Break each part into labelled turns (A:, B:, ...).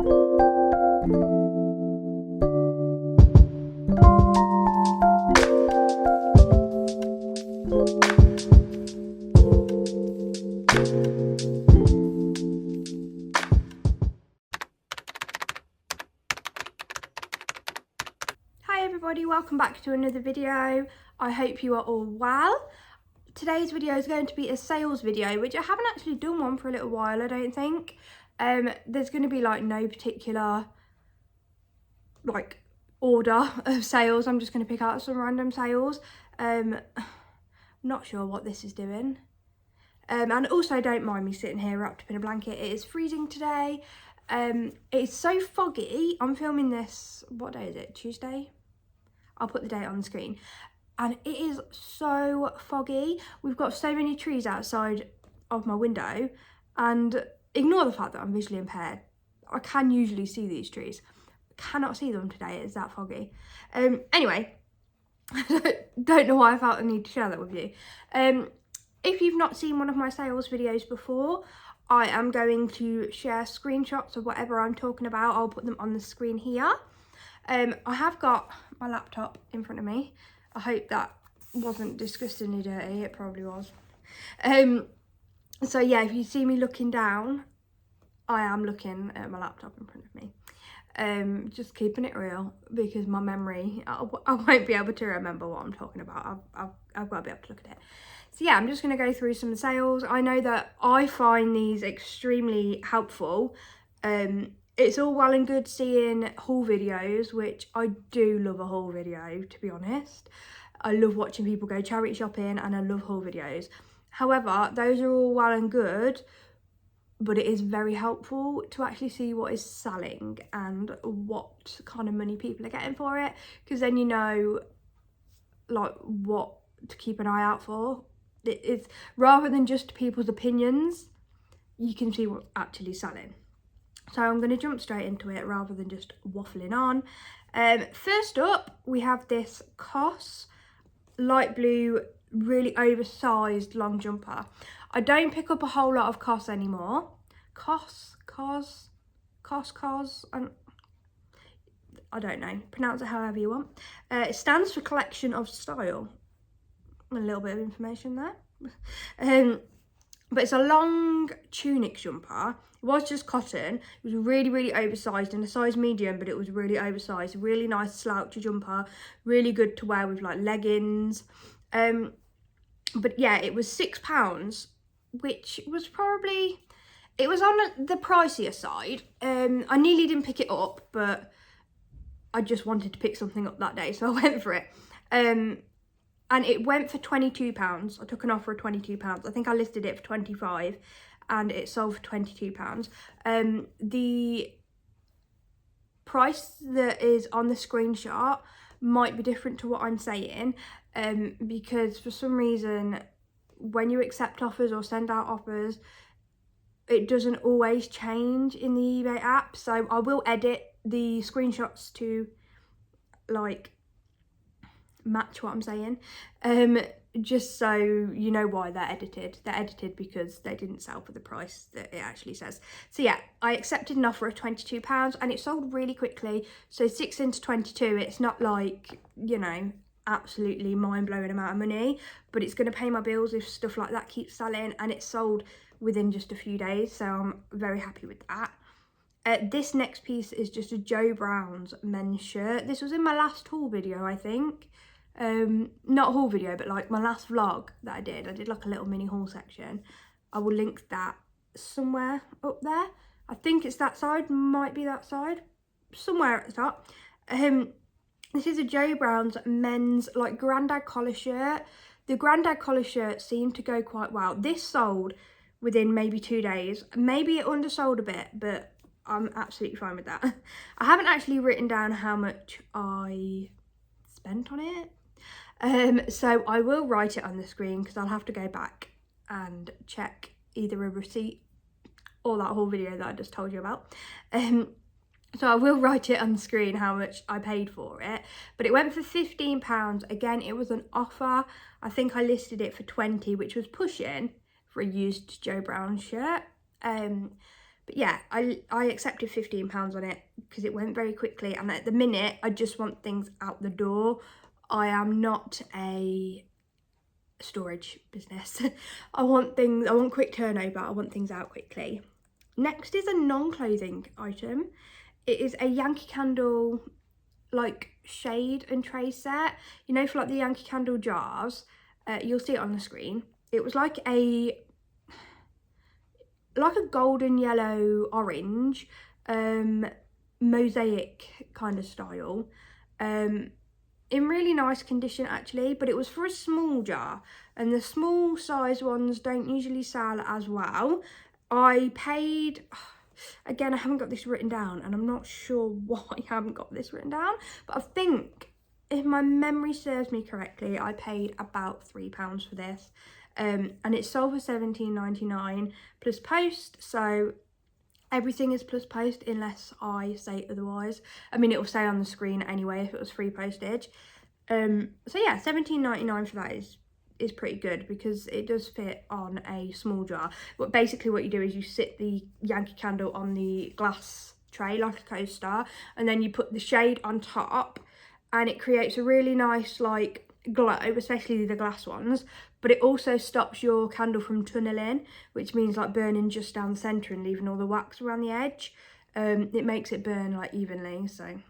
A: Welcome back to another video. I hope you are all well. Today's video is going to be a sales video, which I haven't actually done one for a little while, I don't think. There's going to be like no particular like order of sales. I'm just going to pick out some random sales. I'm not sure what this is doing. And also don't mind me sitting here wrapped up in a blanket. It is freezing today. It's so foggy. I'm filming this, what day is it? Tuesday? I'll put the date on the screen. And it is so foggy. We've got so many trees outside of my window, and ignore the fact that I'm visually impaired. I can usually see these trees. I cannot see them today, it's that foggy. Anyway, don't know why I felt the need to share that with you. If you've not seen one of my sales videos before, I am going to share screenshots of whatever I'm talking about. I'll put them on the screen here. I have got my laptop in front of me. I hope that wasn't disgustingly dirty. It probably was. So yeah, if you see me looking down, I am looking at my laptop in front of me. Just keeping it real, because my memory, I won't be able to remember what I'm talking about. I've got to be able to look at it. So yeah, I'm just going to go through some sales. I know that I find these extremely helpful. It's all well and good seeing haul videos, which I do love a haul video, to be honest. I love watching people go charity shopping, and I love haul videos. However, those are all well and good, but it is very helpful to actually see what is selling and what kind of money people are getting for it, because then you know like what to keep an eye out for. It's rather than just people's opinions, you can see what's actually selling. So I'm going to jump straight into it rather than just waffling on. First up, we have this COS light blue, really oversized long jumper. I don't pick up a whole lot of COS anymore. COS, I don't know. Pronounce it however you want. It stands for Collection of Style. A little bit of information there. But it's a long tunic jumper. It was just cotton. It was really, really oversized, in a size medium, but it was really oversized. Really nice slouchy jumper. Really good to wear with like leggings. But yeah, it was £6, which was probably, it was on the pricier side. I nearly didn't pick it up, but I just wanted to pick something up that day, so I went for it. And it went for £22. I took an offer of £22. I think I listed it for £25 and it sold for £22. The price that is on the screenshot might be different to what I'm saying, because for some reason, when you accept offers or send out offers, it doesn't always change in the eBay app. So I will edit the screenshots to like match what I'm saying, just so you know why they're edited. They're edited because they didn't sell for the price that it actually says. So yeah, I accepted an offer of £22 and it sold really quickly. So 6 into 22, it's not like, you know, absolutely mind-blowing amount of money, but it's going to pay my bills if stuff like that keeps selling, and it sold within just a few days, so I'm very happy with that. This next piece is just a Joe Brown's men's shirt. This was in my last haul video, I think. Not haul video, but like my last vlog that I did like a little mini haul section. I will link that somewhere up there. I think it's that side, might be that side, somewhere at the top. This is a Joe Brown's men's like Grandad collar shirt. The Grandad collar shirt seemed to go quite well. This sold within maybe 2 days. Maybe it undersold a bit, but I'm absolutely fine with that. I haven't actually written down how much I spent on it. So I will write it on the screen, because I'll have to go back and check either a receipt or that whole video that I just told you about. So I will write it on the screen how much I paid for it. But it went for £15. Again, it was an offer. I think I listed it for 20, which was pushing for a used Joe Brown shirt. But But yeah, I accepted £15 on it because it went very quickly, and at the minute I just want things out the door. I am not a storage business. I want quick turnover, I want things out quickly. Next is a non-clothing item. It is a Yankee Candle like shade and tray set, you know, for like the Yankee Candle jars. You'll see it on the screen. It was like a golden yellow orange mosaic kind of style, in really nice condition actually, but it was for a small jar, and the small size ones don't usually sell as well. I paid, again, I haven't got this written down, and I'm not sure why I haven't got this written down, but I think, if my memory serves me correctly, I paid about £3 for this, and it sold for £17.99 plus post, so everything is plus post unless I say otherwise. I mean, it will say on the screen anyway if it was free postage. So yeah, £17.99 for that is pretty good, because it does fit on a small jar. But basically what you do is you sit the Yankee Candle on the glass tray like a coaster, and then you put the shade on top, and it creates a really nice like glow, especially the glass ones, but it also stops your candle from tunneling, which means like burning just down the centre and leaving all the wax around the edge. It makes it burn like evenly, so.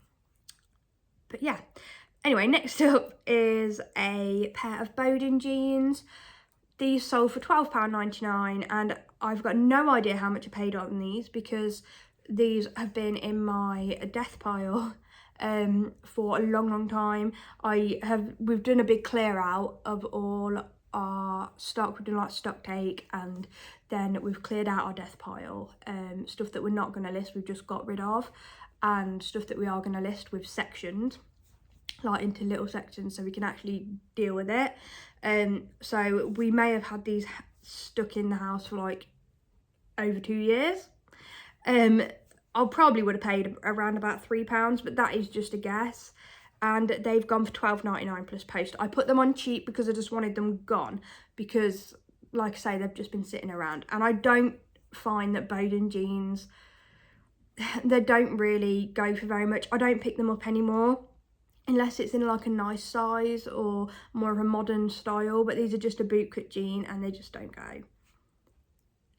A: But yeah, anyway, next up is a pair of Boden jeans. These sold for £12.99, and I've got no idea how much I paid on these, because these have been in my death pile for a long time. We've done a big clear out of all our stock. We've done like stock take, and then we've cleared out our death pile. Stuff that we're not going to list we've just got rid of, and stuff that we are going to list we've sectioned like into little sections so we can actually deal with it. So we may have had these stuck in the house for like over 2 years. I probably would have paid around about £3, but that is just a guess. And they've gone for £12.99 plus post. I put them on cheap because I just wanted them gone, because like I say, they've just been sitting around, and I don't find that Boden jeans, they don't really go for very much. I don't pick them up anymore unless it's in like a nice size or more of a modern style, but these are just a bootcut jean and they just don't go.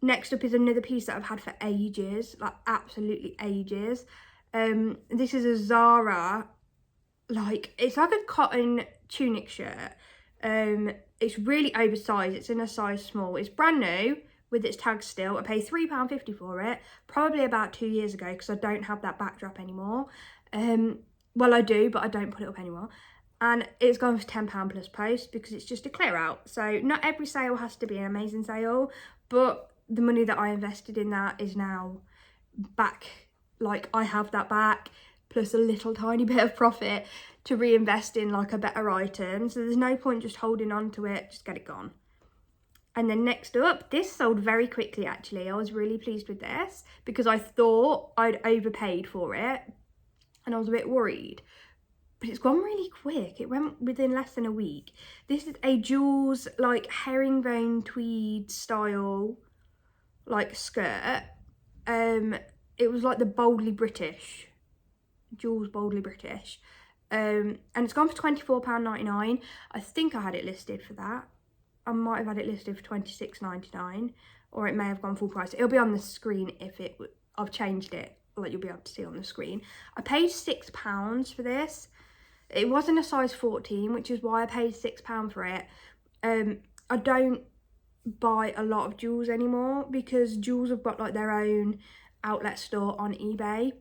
A: Next up is another piece that I've had for ages, like absolutely ages. This is a Zara, like, it's like a cotton tunic shirt. It's really oversized, it's in a size small. It's brand new with its tag still. I paid £3.50 for it, probably about 2 years ago, because I don't have that backdrop anymore. Well, I do, but I don't put it up anymore. And it's gone for £10 plus post because it's just a clear out. So not every sale has to be an amazing sale, but the money that I invested in that is now back. Like, I have that back plus a little tiny bit of profit to reinvest in like a better item. So there's no point just holding on to it, just get it gone. And then next up, this sold very quickly actually. I was really pleased with this because I thought I'd overpaid for it and I was a bit worried. But it's gone really quick. It went within less than a week. This is a Jules like herringbone tweed style like skirt. It was like the Boldly British, Jules Boldly British. And it's gone for £24.99. I think I had it listed for that. I might have had it listed for £26.99, or it may have gone full price. It'll be on the screen if I've changed it, like you'll be able to see on the screen. I paid £6 for this. It wasn't a size 14, which is why I paid £6 for it. I don't buy a lot of Jules anymore because Jules have got like their own outlet store on eBay.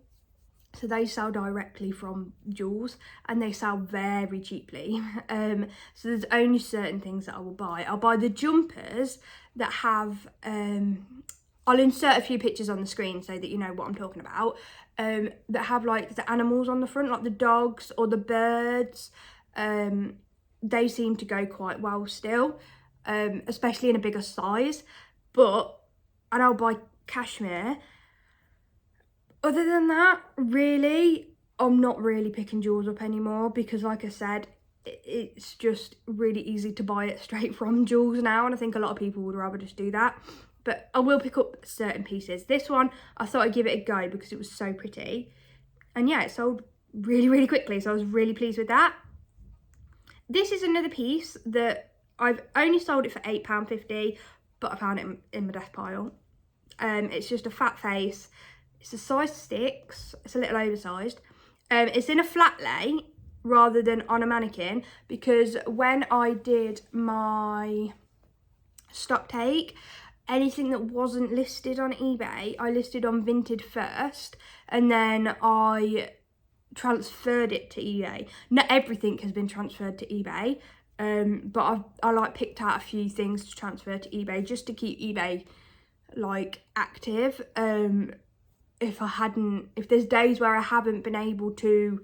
A: So they sell directly from Jules and they sell very cheaply. So there's only certain things that I will buy. I'll buy the jumpers that have, I'll insert a few pictures on the screen so that you know what I'm talking about, that have like the animals on the front, like the dogs or the birds. They seem to go quite well still, especially in a bigger size. And I'll buy cashmere. Other than that, really, I'm not really picking Jules up anymore because, like I said, it's just really easy to buy it straight from Jules now, and I think a lot of people would rather just do that. but I will pick up certain pieces. This one, I thought I'd give it a go because it was so pretty. And yeah, it sold really, really quickly, so I was really pleased with that. This is another piece that I've only sold it for £8.50, but I found it in my death pile. It's just a fat face. It's a size 6. It's a little oversized. It's in a flat lay rather than on a mannequin, because when I did my stock take, anything that wasn't listed on eBay, I listed on Vinted first, and then I transferred it to eBay. Not everything has been transferred to eBay, but I like picked out a few things to transfer to eBay just to keep eBay like active. If there's days where I haven't been able to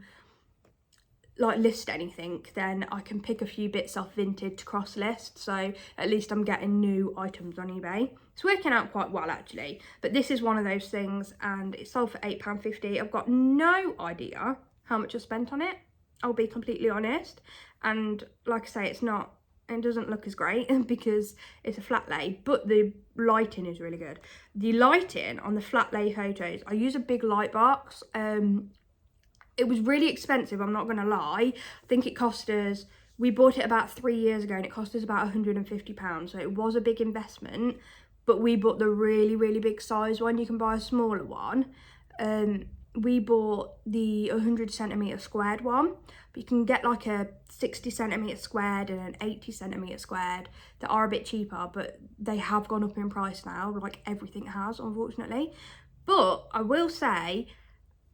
A: like list anything, then I can pick a few bits off Vinted to cross list, so at least I'm getting new items on eBay. It's working out quite well actually, but this is one of those things, and it sold for £8.50. I've got no idea how much I spent on it, I'll be completely honest, and like I say, it doesn't look as great because it's a flat lay, but the lighting is really good. The lighting on the flat lay photos, I use a big light box. It was really expensive, I'm not gonna lie. I think it cost us, we bought it about 3 years ago and it cost us about £150, so it was a big investment, but we bought the really, really big size one. You can buy a smaller one. We bought the 100cm squared one, but you can get like a 60cm squared and an 80cm squared that are a bit cheaper, but they have gone up in price now, like everything has, unfortunately. But I will say,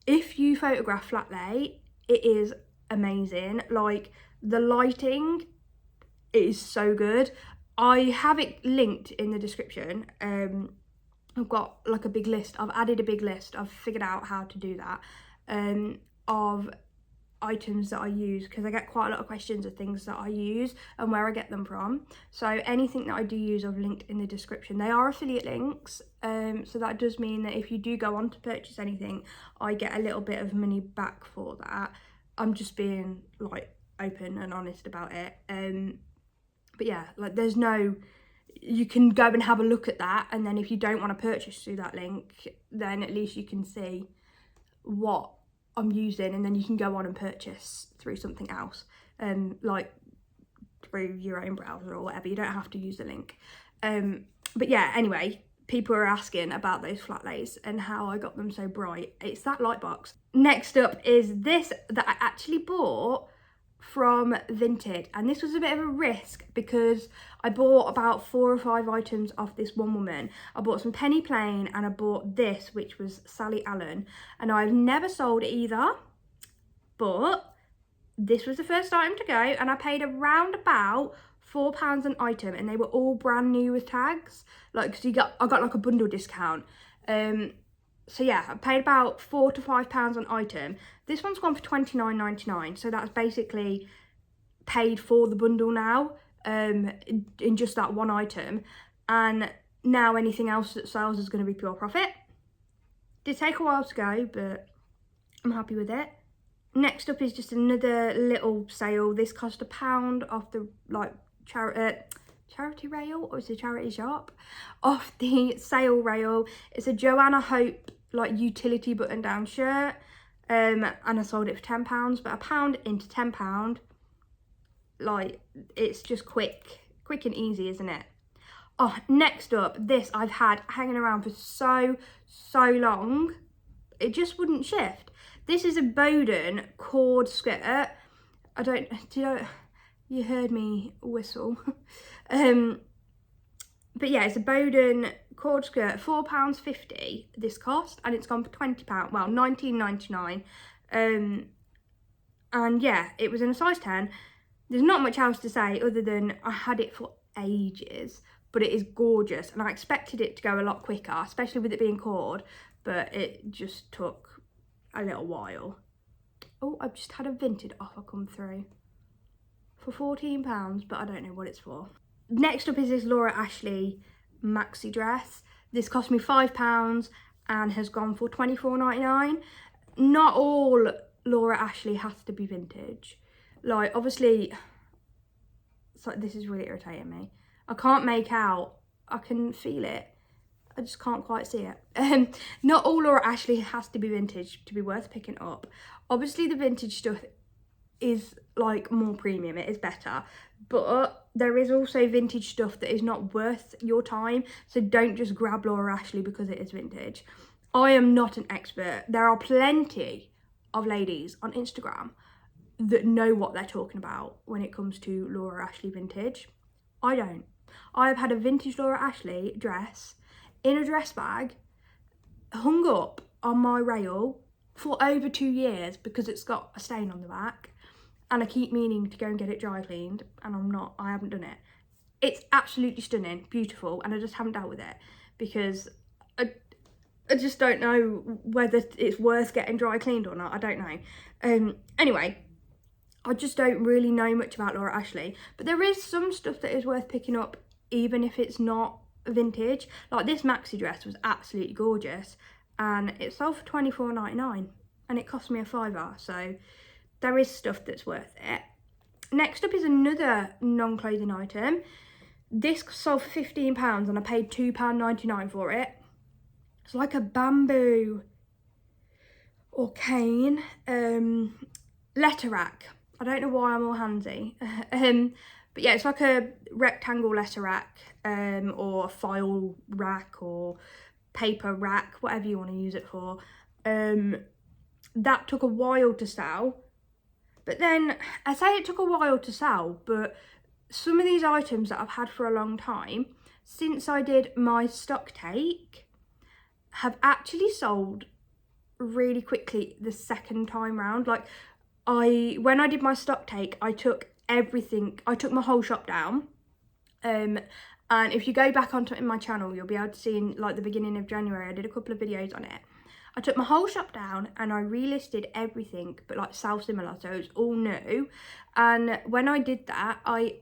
A: if you photograph flat lay, it is amazing. Like, the lighting is so good. I have it linked in the description. I've got like a big list. I've added a big list. I've figured out how to do that, of items that I use, because I get quite a lot of questions of things that I use and where I get them from. So anything that I do use, I've linked in the description. They are affiliate links, so that does mean that if you do go on to purchase anything, I get a little bit of money back for that. I'm just being like open and honest about it. But yeah, like there's no, you can go and have a look at that, and then if you don't want to purchase through that link, then at least you can see what I'm using, and then you can go on and purchase through something else, like through your own browser or whatever. You don't have to use the link. But yeah, anyway, people are asking about those flat lays and how I got them so bright. It's that light box. Next up is this that I actually bought from Vinted, and this was a bit of a risk because I bought about 4 or 5 items off this one woman. I bought some penny plain and I bought this, which was Sally Allen, and I've never sold either, but this was the first item to go, and I paid around about £4 an item, and they were all brand new with tags, like, because I got like a bundle discount. So yeah, I paid about £4 to £5 an item. This one's gone for £29.99, so that's basically paid for the bundle now, in just that one item. And now anything else that sells is going to be pure profit. Did take a while to go, but I'm happy with it. Next up is just another little sale. This cost £1 off the like charity rail, or is it a charity shop, off the sale rail. It's a Joanna Hope like utility button down shirt, and I sold it for £10, but £1 into £10, like, it's just quick and easy, isn't it? Oh, next up, this I've had hanging around for so long, it just wouldn't shift. This is a Boden cord skirt. You heard me whistle. But yeah, it's a Boden cord skirt, £4.50 this cost, and it's gone for £20, well, £19.99. And yeah, it was in a size 10. There's not much else to say other than I had it for ages, but it is gorgeous, and I expected it to go a lot quicker, especially with it being cord, but it just took a little while. Oh, I've just had a Vinted offer come through for £14, but I don't know what it's for. Next up is this Laura Ashley maxi dress. This cost me £5 and has gone for £24.99. Not all Laura Ashley has to be vintage. Like, obviously, so this is really irritating me. I can't make out, I can feel it. I just can't quite see it. Not all Laura Ashley has to be vintage to be worth picking up. Obviously the vintage stuff is like more premium, it is better, but there is also vintage stuff that is not worth your time, so don't just grab Laura Ashley because it is vintage. I am not an expert. There are plenty of ladies on Instagram that know what they're talking about when it comes to Laura Ashley vintage. I don't. I've had a vintage Laura Ashley dress in a dress bag hung up on my rail for over 2 years because it's got a stain on the back, and I keep meaning to go and get it dry cleaned, and I haven't done it. It's absolutely stunning, beautiful, and I just haven't dealt with it because I just don't know whether it's worth getting dry cleaned or not. I don't know. Anyway, I just don't really know much about Laura Ashley, but there is some stuff that is worth picking up even if it's not vintage. Like this maxi dress was absolutely gorgeous and it sold for $24.99 and it cost me a £5, so there is stuff that's worth it. Next up is another non-clothing item. This sold for £15 and I paid £2.99 for it. It's like a bamboo or cane letter rack. I don't know why I'm all handsy. But yeah, it's like a rectangle letter rack or a file rack or paper rack, whatever you want to use it for. That took a while to sell. But then, I say it took a while to sell, but some of these items that I've had for a long time, since I did my stock take, have actually sold really quickly the second time round. Like, when I did my stock take, I took everything, I took my whole shop down. And if you go back onto in my channel, you'll be able to see in like the beginning of January, I did a couple of videos on it. I took my whole shop down and I relisted everything, but like similar, so it's all new. And when I did that, I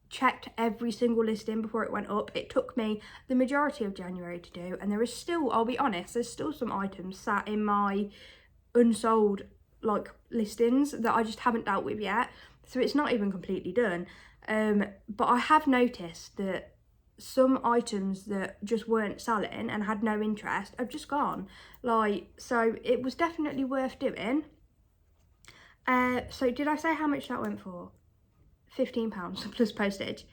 A: checked every single listing before it went up. It took me the majority of January to do, and there is still, I'll be honest, there's still some items sat in my unsold like listings that I just haven't dealt with yet, so it's not even completely done. But I have noticed that some items that just weren't selling and had no interest have just gone, like, so it was definitely worth doing. So did I say how much that went for? £15 plus postage.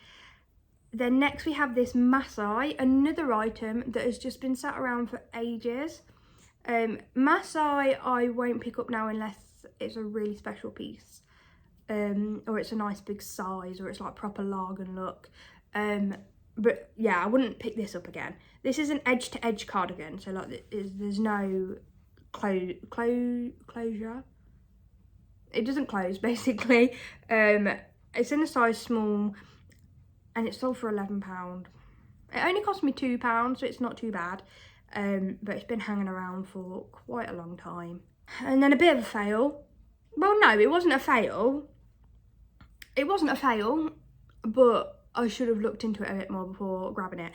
A: Then next we have this Maasai, another item that has just been sat around for ages. Maasai I won't pick up now unless it's a really special piece, or it's a nice big size, or it's like proper Largan look. But yeah, I wouldn't pick this up again. This is an edge-to-edge cardigan, so like there's no closure. It doesn't close, basically. It's in a size small, and it sold for £11. It only cost me £2, so it's not too bad. But it's been hanging around for quite a long time. And then a bit of a fail. Well, no, it wasn't a fail. It wasn't a fail, but I should have looked into it a bit more before grabbing it.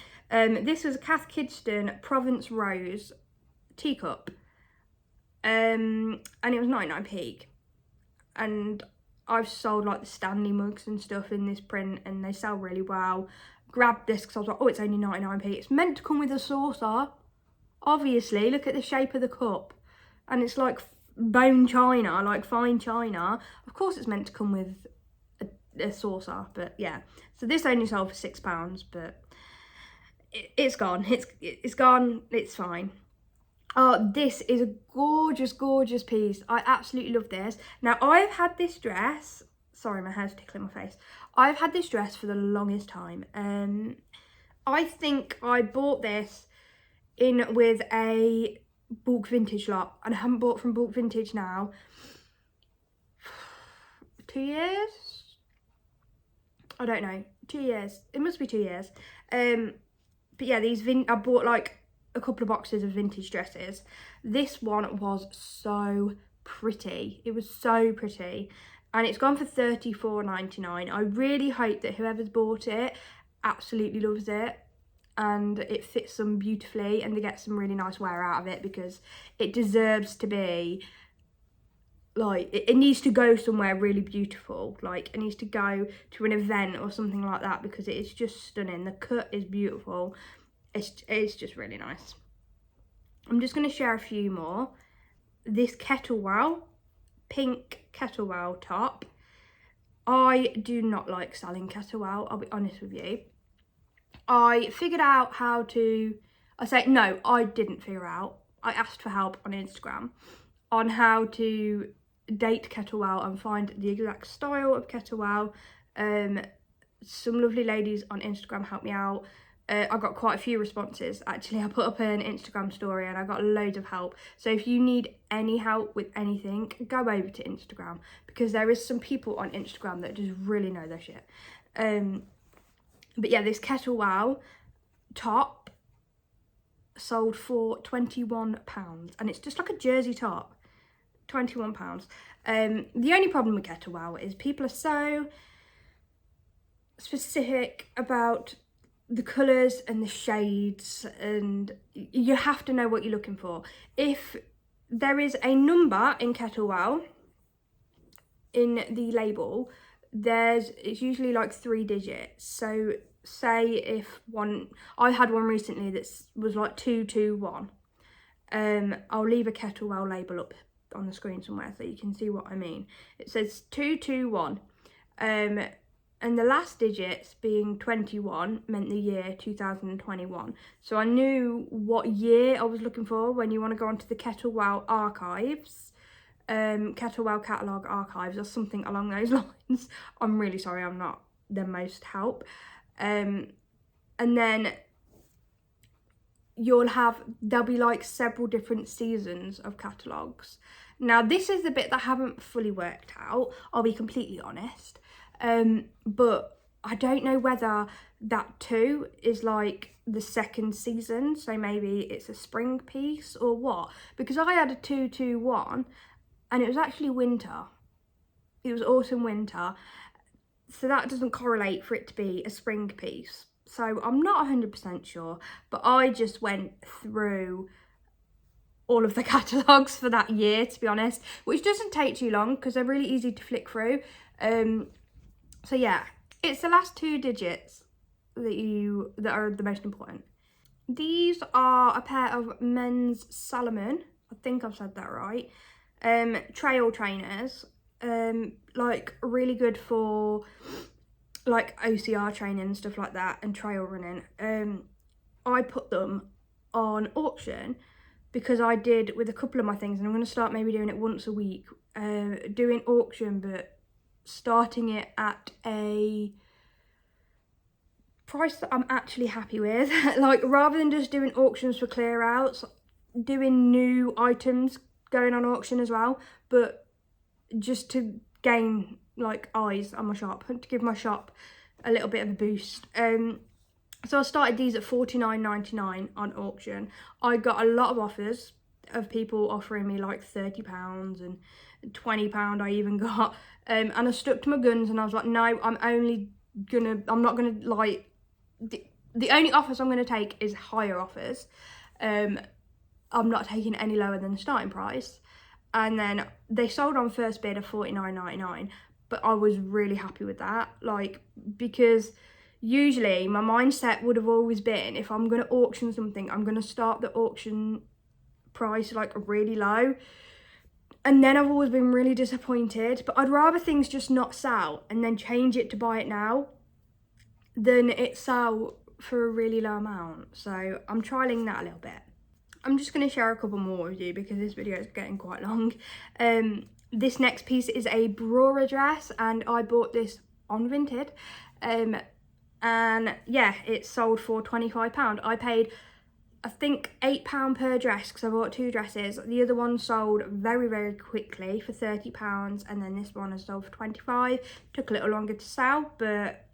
A: This was a Cath Kidston Provence Rose teacup. And it was 99p. And I've sold like the Stanley mugs and stuff in this print, and they sell really well. Grabbed this because I was like, oh, it's only 99p. It's meant to come with a saucer. Obviously, look at the shape of the cup. And it's like bone china, like fine china. Of course it's meant to come with a saucer, but yeah. So this only sold for £6, but it's gone. It's gone. It's fine. Oh, this is a gorgeous, gorgeous piece. I absolutely love this. Now, I've had this dress. Sorry, my hair's tickling my face. I've had this dress for the longest time. I think I bought this in with a bulk vintage lot, and I haven't bought from bulk vintage now 2 years. I don't know, 2 years. It must be 2 years. But yeah, I bought like a couple of boxes of vintage dresses. This one was so pretty. It was so pretty. And it's gone for $34.99. I really hope that whoever's bought it absolutely loves it and it fits them beautifully and they get some really nice wear out of it, because it deserves to be like, it needs to go somewhere really beautiful. Like, it needs to go to an event or something like that, because it is just stunning. The cut is beautiful. It's just really nice. I'm just going to share a few more. This Kettlewell, pink Kettlewell top. I do not like selling Kettlewell, I'll be honest with you. I figured out how to, I didn't figure out. I asked for help on Instagram on how to date Kettlewell and find the exact style of Kettlewell. Some lovely ladies on Instagram helped me out. I got quite a few responses. Actually, I put up an Instagram story and I got loads of help. So if you need any help with anything, go over to Instagram, because there is some people on Instagram that just really know their shit. But yeah, this Kettlewell top sold for £21, and it's just like a jersey top. £21. The only problem with Kettlewell is people are so specific about the colours and the shades, and you have to know what you're looking for. If there is a number in Kettlewell in the label, it's usually like 3 digits. So say if I had one recently that was like 221. I'll leave a Kettlewell label up on the screen somewhere so you can see what I mean. It says 221, and the last digits being 21 meant the year 2021. So I knew what year I was looking for when you want to go onto the Kettlewell archives, Kettlewell catalogue archives or something along those lines. I'm really sorry, I'm not the most help. And then there'll be like several different seasons of catalogues. Now this is the bit that I haven't fully worked out, I'll be completely honest. But I don't know whether that 2 is like the second season, so maybe it's a spring piece or what, because I had a 221 and it was actually winter. It was autumn winter, so that doesn't correlate for it to be a spring piece. So I'm not 100% sure, but I just went through all of the catalogues for that year, to be honest, which doesn't take too long because they're really easy to flick through. So yeah, it's the last 2 digits that are the most important. These are a pair of men's Salomon, I think I've said that right, trail trainers, like really good for like OCR training and stuff like that, and trail running. I put them on auction because I did with a couple of my things, and I'm going to start maybe doing it once a week, doing auction, but starting it at a price that I'm actually happy with. Like, rather than just doing auctions for clear outs, doing new items going on auction as well, but just to gain like eyes on my shop, to give my shop a little bit of a boost. So I started these at £49.99 on auction. I got a lot of offers of people offering me like £30 and £20 I even got, and I stuck to my guns and I was like, no, I'm not gonna like, the only offers I'm gonna take is higher offers. I'm not taking any lower than the starting price. And then they sold on first bid of £49.99, but I was really happy with that, like, because usually my mindset would have always been, if I'm going to auction something, I'm going to start the auction price like really low, and then I've always been really disappointed. But I'd rather things just not sell and then change it to buy it now than it sell for a really low amount. So I'm trialing that a little bit. I'm just going to share a couple more with you because this video is getting quite long. This next piece is a Brora dress, and I bought this on Vinted, and yeah, it sold for £25. I paid, I think, £8 per dress because I bought 2 dresses. The other one sold very, very quickly for £30, and then this one has sold for £25. Took a little longer to sell, but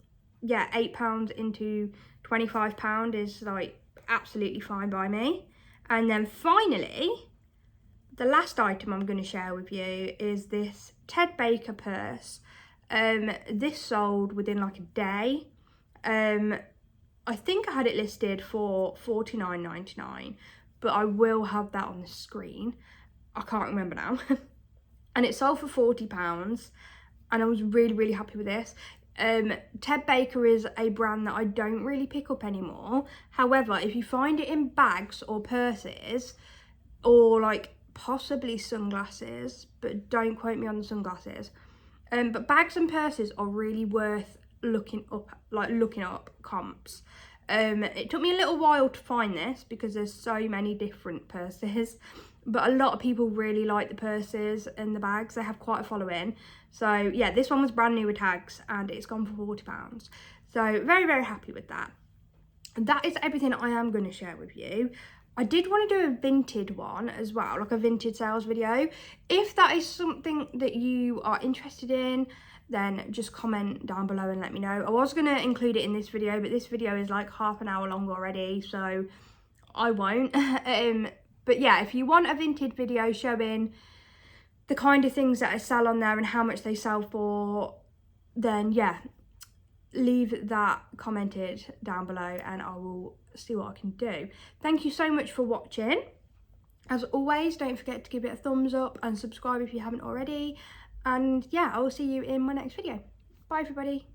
A: yeah, £8 into £25 is like absolutely fine by me. And then finally, the last item I'm going to share with you is this Ted Baker purse. This sold within like a day. I think I had it listed for £49.99, but I will have that on the screen. I can't remember now. And it sold for £40, and I was really, really happy with this. Ted Baker is a brand that I don't really pick up anymore. However, if you find it in bags or purses, or like possibly sunglasses, but don't quote me on the sunglasses, but bags and purses are really worth looking up comps. It took me a little while to find this because there's so many different purses, but a lot of people really like the purses and the bags. They have quite a following. So yeah, this one was brand new with tags and it's gone for £40. So very, very happy with that. And that is everything I am going to share with you. I did want to do a vintage one as well, like a vintage sales video. If that is something that you are interested in, then just comment down below and let me know. I was going to include it in this video, but this video is like half an hour long already, so I won't. But yeah, if you want a vintage video showing the kind of things that I sell on there and how much they sell for, then yeah, leave that commented down below and I will see what I can do. Thank you so much for watching. As always, don't forget to give it a thumbs up and subscribe if you haven't already. And yeah, I will see you in my next video. Bye everybody.